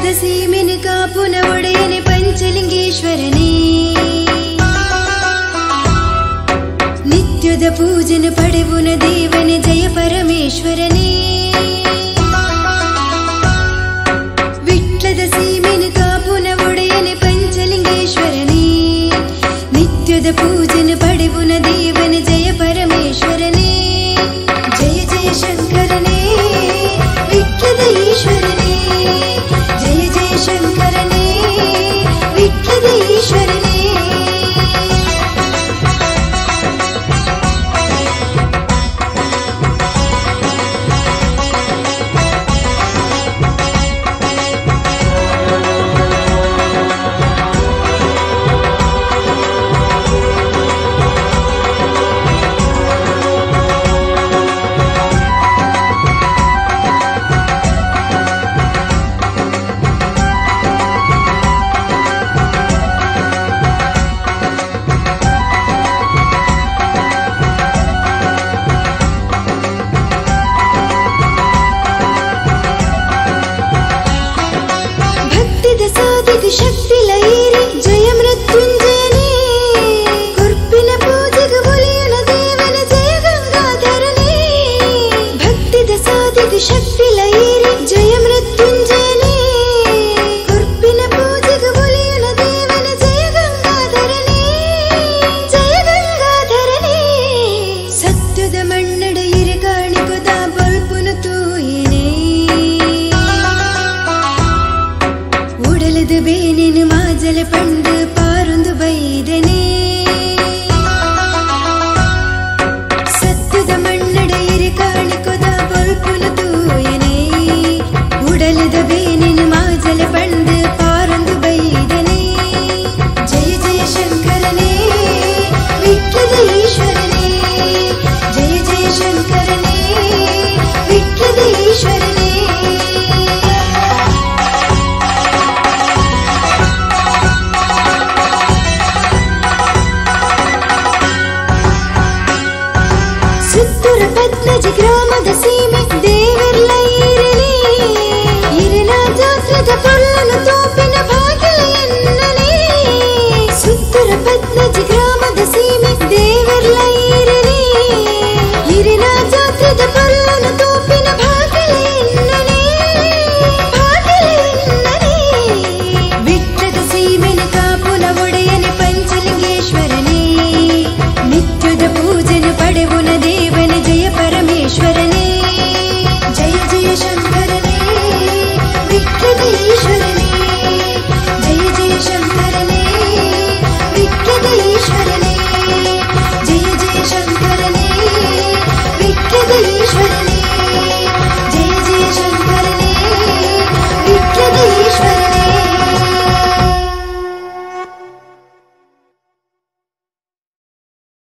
ವಿಟ್ಲದ ಸೀಮೆನ ಕಾಪುನ ಒಡೆಯನೆ ಪಂಚಲಿಂಗೇಶ್ವರನೇ ನಿತ್ಯದ ಪೂಜನ ಪಡೆವುನ ದೇವನೇ ಜಯ ಪರಮೇಶ್ವರನೇ ವಿಟ್ಲದ ಸೀಮೆನ ಕಾಪುನ ಒಡೆಯನೆ ಪಂಚಲಿಂಗೇಶ್ವರನೇ ನಿತ್ಯದ ಪೂಜನ ಪಡೆವುನ ದೇವನೇ ಜಯ ಪರಮೇಶ್ವರನೇ ಜಯ ಜಯ ಶಂಕರನೇ ವಿಟ್ಲದ ಈಶ್ವರನೇ ಜಯ ಜಯ ಶಂಕರನೇ ವಿಟ್ಲದ ಈಶ್ವರನೇ शक्ति लईरी जय मृत्युंजयने कुर्पिन पूजग बोलियुन देवन जय गंगाधरने भक्तिद साधिग शक्ति लईरी जय मृत्युंजयने कुर्पिन पूजग बोलियुन देवन जय गंगाधरने सत्यद मण्णड इरगाणिगुद बल्पुन तूयिने उडलद बेनिन माजल पंड पारुंदु बैदने सत्यद मण्णड इरगाणिगुद बल्पुन तूयिने उडलद बेनिन माजल पंड पारुंदु बैदने जय जय शंकरने विट्लद ईश्वरने जय जय शंकरने विट्लद ईश्वरने ಸುತ್ತೂರ ಪದ್ಮಜ ಗ್ರಾಮದ ಸೀಮೆ ದೇವರ್ಲ ಈರಲಿ ಇರನ ಜಾತ್ರದ